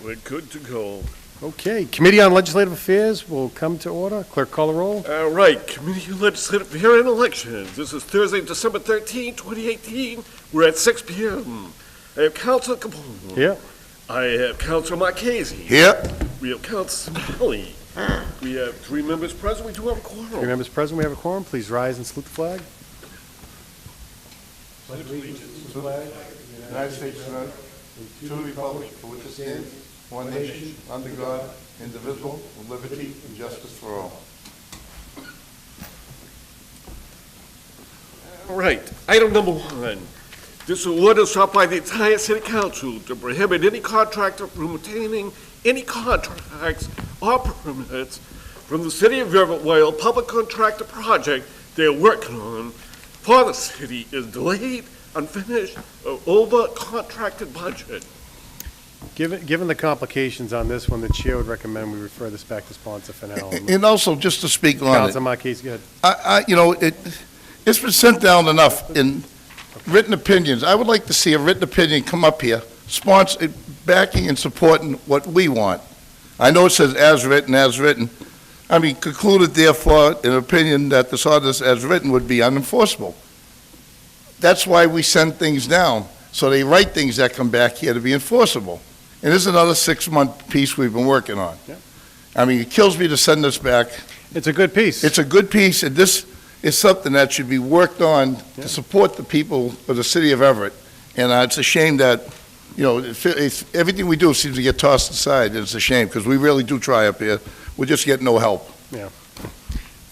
We're good to go. Okay, Committee on Legislative Affairs will come to order. Clerk, call the roll. All right, Committee on Legislative Affairs and Elections. This is Thursday, December 13, 2018. We're at 6 p.m. I have Councilor Capone. Here. I have Councilor Marchese. Here. We have Councilor Sinelli. We have 3 members present. We do have a quorum. 3 members present, we have a quorum. Please rise and salute the flag. United States of America, to the republic for which it stands, one nation, under God, indivisible, with liberty and justice for all. All right, item number 1. This is an order sought by the entire City Council to prohibit any contractor from obtaining any contracts or permits from the City of Everett while a public contractor project they're working on for the city is delayed, unfinished, or over contracted budget. Given the complications on this one, the chair would recommend we refer this back to sponsor for now. And also, just to speak on it, Councilor Marchese, go ahead. it's been sent down enough in written opinions. I would like to see a written opinion come up here, backing and supporting what we want. I know it says as written. I mean, concluded therefore, an opinion that this order as written would be unenforceable. That's why we send things down, so they write things that come back here to be enforceable. And this is another 6-month piece we've been working on. Yeah. I mean, it kills me to send this back. It's a good piece. It's a good piece, and this is something that should be worked on Yeah. to support the people of the city of Everett. And it's a shame that, everything we do seems to get tossed aside, and it's a shame, because we really do try up here. We just get no help. Yeah.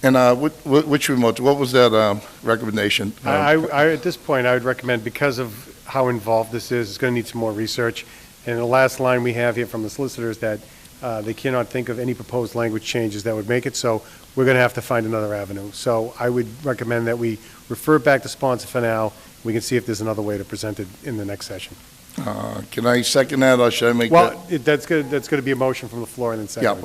And which remote, what was that recommendation? At this point, I would recommend, because of how involved this is, it's going to need some more research. And the last line we have here from the solicitor is that they cannot think of any proposed language changes that would make it, so we're going to have to find another avenue. So I would recommend that we refer it back to sponsor for now. We can see if there's another way to present it in the next session. Can I second that, or should I make that? Well, that's going to be a motion from the floor and then second.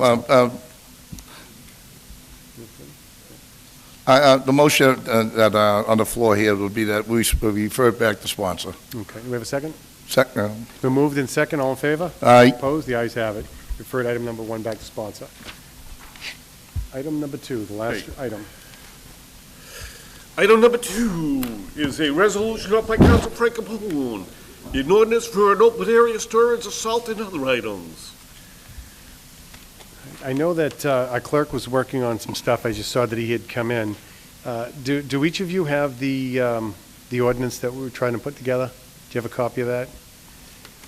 Yeah, the motion that on the floor here would be that we refer it back to sponsor. Okay, do we have a second? Second. Been moved in second, all in favor? Aye. Opposed? The ayes have it. Referred item number 1 back to sponsor. Item number 2, the last item. Item number 2 is a resolution up by Council Frank Capone. An ordinance for an open area storage of salt and other items. I know that our clerk was working on some stuff. I just saw that he had come in. Do each of you have the ordinance that we were trying to put together? Do you have a copy of that?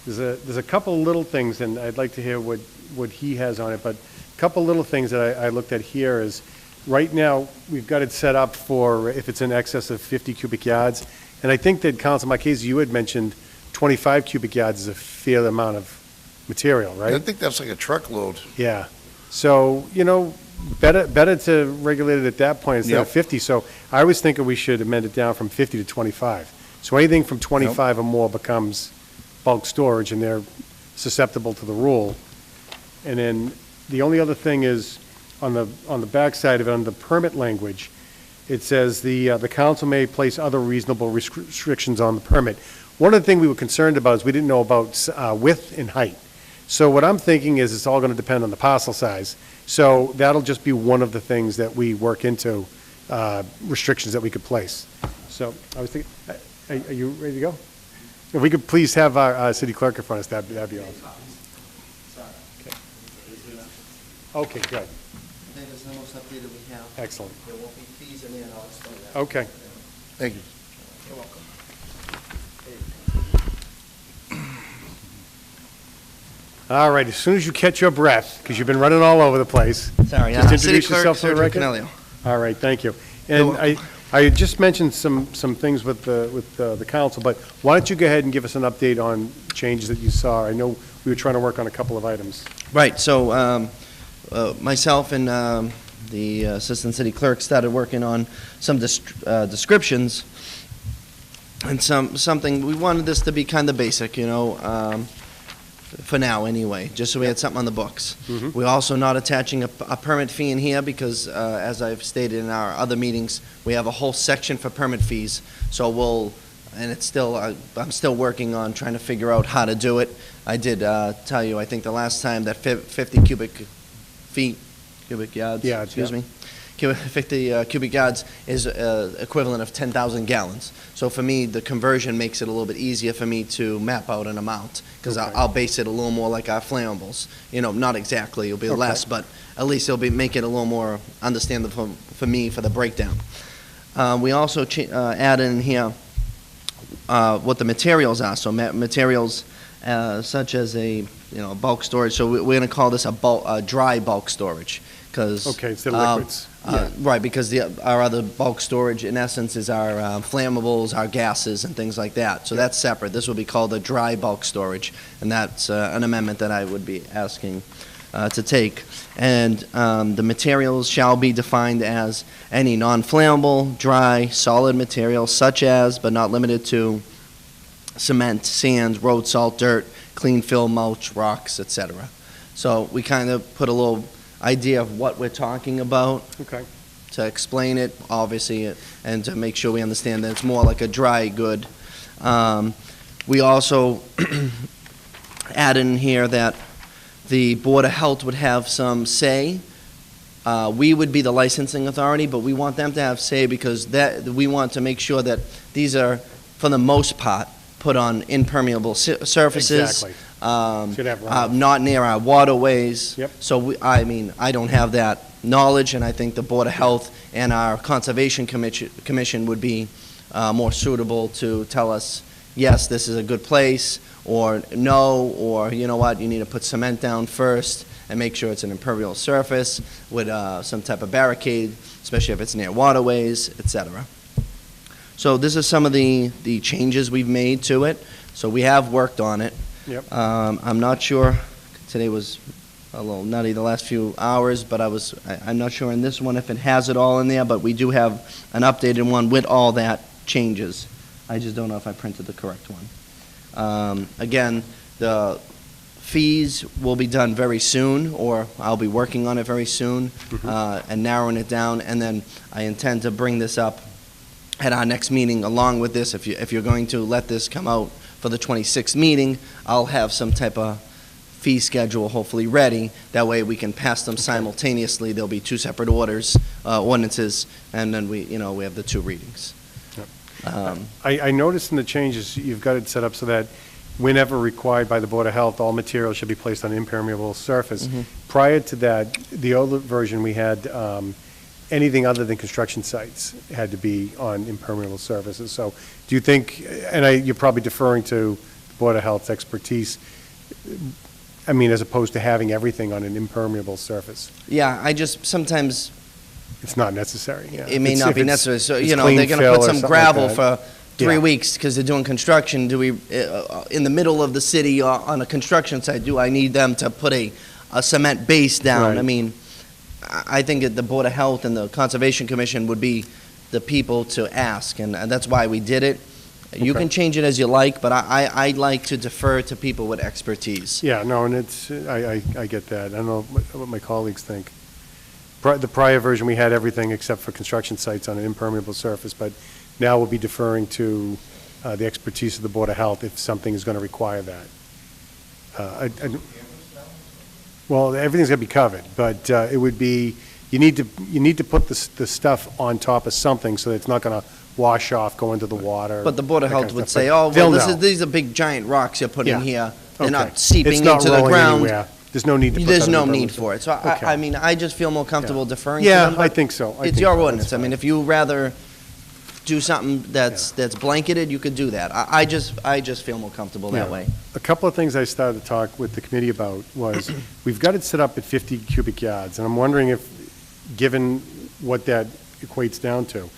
There's a couple little things, and I'd like to hear what he has on it, but a couple little things that I looked at here is, right now, we've got it set up for if it's in excess of 50 cubic yards, and I think that, Councilor Marchese, you had mentioned 25 cubic yards is a fair amount of material, right? I think that's like a truckload. Yeah. So, better to regulate it at that point instead of 50. So I was thinking we should amend it down from 50 to 25. So anything from 25 or more becomes bulk storage, and they're susceptible to the rule. And then the only other thing is, on the back side of it, on the permit language, it says the council may place other reasonable restrictions on the permit. One of the things we were concerned about is we didn't know about width and height. So what I'm thinking is it's all going to depend on the parcel size. So that'll just be one of the things that we work into, restrictions that we could place. So I was thinking, are you ready to go? If we could please have our city clerk in front of us, that'd be awesome. Okay, good. That is the most updated we have. Excellent. There won't be fees in there, and I'll explain that. Okay. Thank you. You're welcome. All right, as soon as you catch your breath, because you've been running all over the place. Sorry, Just City introduce Clerk yourself for the Sergio record. Canelio. All right, thank you. And I had just mentioned some things with the council, but why don't you go ahead and give us an update on changes that you saw? I know we were trying to work on a couple of items. Right, so myself and the Assistant City Clerk started working on some descriptions, and something, we wanted this to be kind of basic, for now anyway, just so we had something on the books. Mhm. We're also not attaching a permit fee in here because, as I've stated in our other meetings, we have a whole section for permit fees. So we'll and it's still, I'm still working on trying to figure out how to do it. I did tell you, I think the last time that 50 cubic yards, Yeah, excuse yeah. me, 50 cubic yards is equivalent of 10,000 gallons. So for me, the conversion makes it a little bit easier for me to map out an amount, because Okay. I'll base it a little more like our flammables. You know, not exactly, it'll be Okay. less, but at least it'll make it a little more understandable for me for the breakdown. We also added in here what the materials are. So materials such as bulk storage. So we're going to call this a dry bulk storage, because Okay, instead of liquids. Yeah. right, because our other bulk storage in essence is our flammables, our gases, and things like that. So that's separate. This will be called a dry bulk storage, and that's an amendment that I would be asking to take. And the materials shall be defined as any non-flammable, dry, solid material such as, but not limited to, cement, sand, road salt, dirt, clean fill, mulch, rocks, etc. So we kind of put a little idea of what we're talking about Okay. to explain it, obviously, and to make sure we understand that it's more like a dry good. We also add in here that the Board of Health would have some say. We would be the licensing authority, but we want them to have say, because we want to make sure that these are, for the most part, put on impermeable surfaces. Exactly. um, Should have runoff. not near our waterways. Yep. So I don't have that knowledge, and I think the Board of Health and our Conservation Commission would be more suitable to tell us, yes, this is a good place, or no, or you know what, you need to put cement down first and make sure it's an impermeable surface with some type of barricade, especially if it's near waterways, etc. So this is some of the changes we've made to it. So we have worked on it. Yep. I'm not sure, today was a little nutty the last few hours, but I'm not sure in this one if it has it all in there, but we do have an updated one with all that changes. I just don't know if I printed the correct one. Again, the fees will be done very soon, or I'll be working on it very soon, and narrowing it down, and then I intend to bring this up at our next meeting along with this. If you're going to let this come out for the 26th meeting, I'll have some type of fee schedule hopefully ready. That way we can pass them simultaneously. There'll be two separate ordinances, and then we have the two readings. Yep. I noticed in the changes, you've got it set up so that whenever required by the Board of Health, all materials should be placed on an impermeable surface. Prior to that, the older version, we had anything other than construction sites had to be on impermeable surfaces. So do you think, and you're probably deferring to the Board of Health's expertise, I mean, as opposed to having everything on an impermeable surface? Yeah, I just sometimes It's not necessary, yeah. it may It's- not if be it's- necessary. So it's they're clean going to fill put or some something gravel like that. for 3 Yeah. weeks because they're doing construction. Do we in the middle of the city on a construction site? Do I need them to put a cement base down? Right. I mean, I think that the Board of Health and the Conservation Commission would be the people to ask, and that's why we did it. You Okay. can change it as you like, but I like to defer to people with expertise. Yeah, no, and I get that. I don't know what my colleagues think. The prior version, we had everything except for construction sites on an impermeable surface, but now we'll be deferring to the expertise of the Board of Health if something is going to require that. Well, everything's going to be covered, but it would be, you need to put the stuff on top of something so that it's not going to wash off, go into the water. But the Board of that kind Health would stuff. say, But oh, well, they'll know. these are big giant rocks you're putting Yeah. here. They're Okay. not seeping It's not into the rolling ground. anywhere. There's no need to put that There's on no the need building. for it. So Okay. I just feel more comfortable deferring to Yeah, them. I but think so. It's your ordinance. I mean, if you rather do something that's blanketed, you could do that. I just feel more comfortable that Yeah. way. A couple of things I started to talk with the committee about was, we've got it set up at 50 cubic yards, and I'm wondering if, given what that equates down to,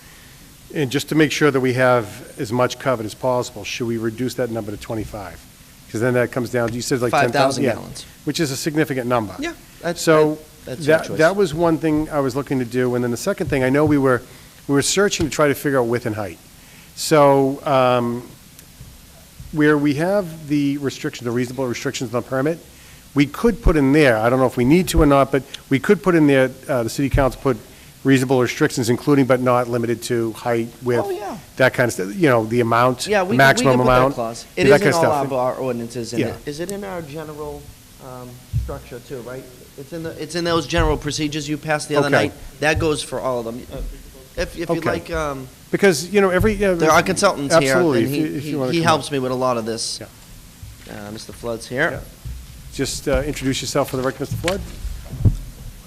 and just to make sure that we have as much covered as possible, should we reduce that number to 25? Because then that comes down, you said like 10,000? 5,000 Yeah, gallons. which is a significant number. Yeah. So that's your that choice. was one thing I was looking to do, and then the second thing, I know we were searching to try to figure out width and height. So where we have the restrictions, the reasonable restrictions on the permit, we could put in there, I don't know if we need to or not, but we could put in there, the city council put reasonable restrictions, including but not limited to height, width, Oh, yeah. that kind of stuff, you know, the amount, Yeah, the we maximum can put that amount. clause. yeah, It that is in kind of all stuff. of our ordinances, and Yeah. is it in our general structure too, right? It's in those general procedures you passed the other Okay. night. That goes for all of them. If you'd Okay. like, Because, you know, there are consultants here, Absolutely, and if you wanna he come helps me with a lot of this. Yeah. Mr. Flood's here. Yeah. Just introduce yourself for the record, Mr. Flood.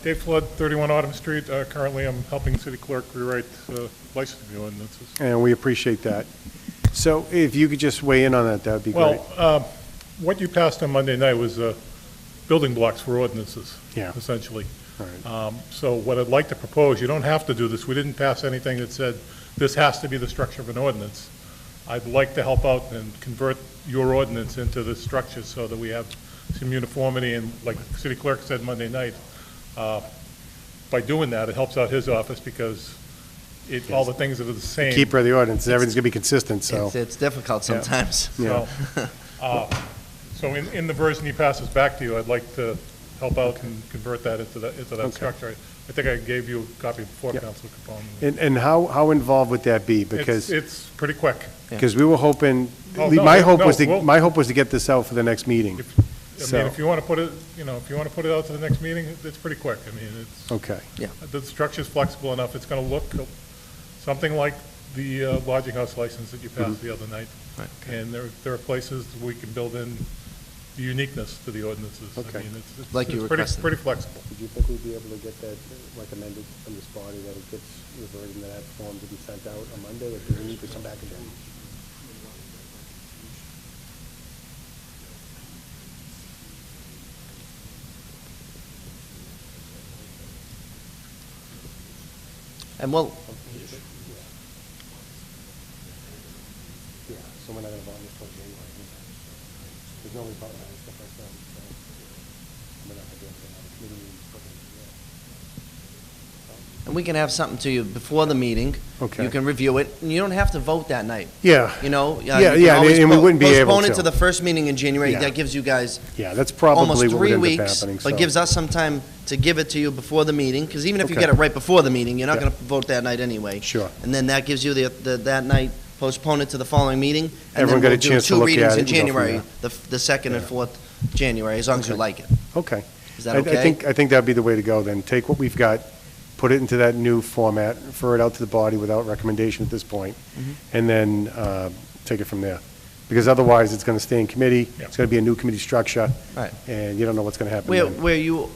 Dave Flood, 31 Autumn Street. Currently, I'm helping city clerk rewrite licensing ordinances. And we appreciate that. So if you could just weigh in on that, that'd be great. Well, what you passed on Monday night was building blocks for ordinances, Yeah. essentially. All right. So what I'd like to propose, you don't have to do this. We didn't pass anything that said this has to be the structure of an ordinance. I'd like to help out and convert your ordinance into the structure so that we have some uniformity, and like the city clerk said Monday night, by doing that, it helps out his office because all the things that are the same. Keeper of the ordinance, everything's going to be consistent, so. It's difficult Yeah. sometimes. Yeah. So in the version he passes back to you, I'd like to help out and convert that into that Okay. structure. I think I gave you a copy before, Yeah. Councilor Capone. And how involved would that be? Because It's pretty quick. we were hoping, Oh, no, my no, hope no, was to, well- my hope was to get this out for the next meeting. I So- mean, if you want to put it, if you want to put it out to the next meeting, it's pretty quick. I mean, it's, Okay, the structure's flexible enough. It's going to look something like the lodging house license that you passed the other night. Right. And there are places we can build in the uniqueness to the ordinances. Okay. I mean, it's Like you it's pretty- requested. pretty flexible. Would you think we'd be able to get that recommended from this body, that it gets reverted in that form to be sent out on Monday, or do we need to come back again? And well, Yeah, so we're not going to vote on this till January. There's no vote on this stuff like that, so we're not going to be able to have a committee meeting before the end of the year. and we can have something to you before the meeting. Okay. You can review it, and you don't have to vote that night. Yeah, You know? Yeah, you yeah, can always and we wouldn't be able Postpone it to. to the first meeting in January. Yeah. That gives you guys yeah, that's almost probably what would 3 end up weeks, happening, so. but gives us some time to give it to you before the meeting, because even if you Okay. get it right before the meeting, you're not Yeah. going to vote that night anyway. Sure. And then that gives you that night, postpone it to the following meeting. And Everyone then got a chance to we'll look do 2 at readings it in and go from January, the 2nd and 4th January, as long as you Okay. like it. Okay. Is that I okay? think that'd be the way to go then. Take what we've got, put it into that new format, refer it out to the body without recommendation at this point, Mm-hmm. and then take it from there. Because otherwise, it's going to stay in committee, Yeah. it's going to be a new committee structure, Right. and you don't know what's going to happen Where, then. where you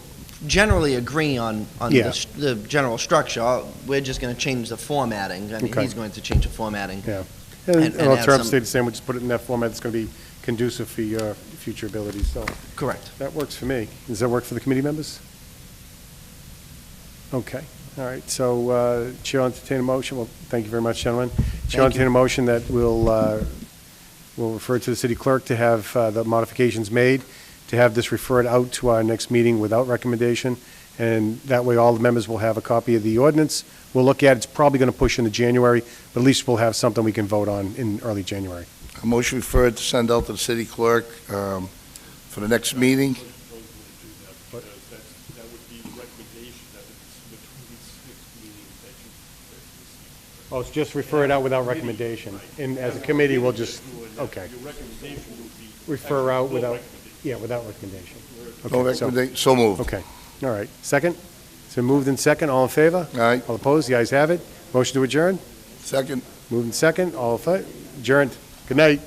generally agree on Yeah. the general structure, we're just going to change the formatting. I mean, Okay. he's going to change the formatting. Yeah. and And our add terms some- stay the same, we just put it in that format that's going to be conducive for your future abilities, so Correct. that works for me. Does that work for the committee members? Okay, all right, so Chair will entertain a motion, well, thank you very much, gentlemen. Chair will Thank you. entertain a motion that we'll refer to the city clerk to have the modifications made, to have this referred out to our next meeting without recommendation, and that way all the members will have a copy of the ordinance. We'll look at it, it's probably going to push into January, but at least we'll have something we can vote on in early January. A motion referred to send out to the city clerk for the next meeting. Because that would be the recommendation that it's between these 6 meetings that you. Oh, it's just refer it out without recommendation, and as a committee, we'll just, okay, Your recommendation would be. refer out no without, recommendation. yeah, without recommendation. No Okay, so- recommendation, so moved. Okay, all right. Second? So moved in second, all in favor? All right, All opposed? The ayes have it. Motion to adjourn? second. Moved in second, all in favor? Adjourned. Good night.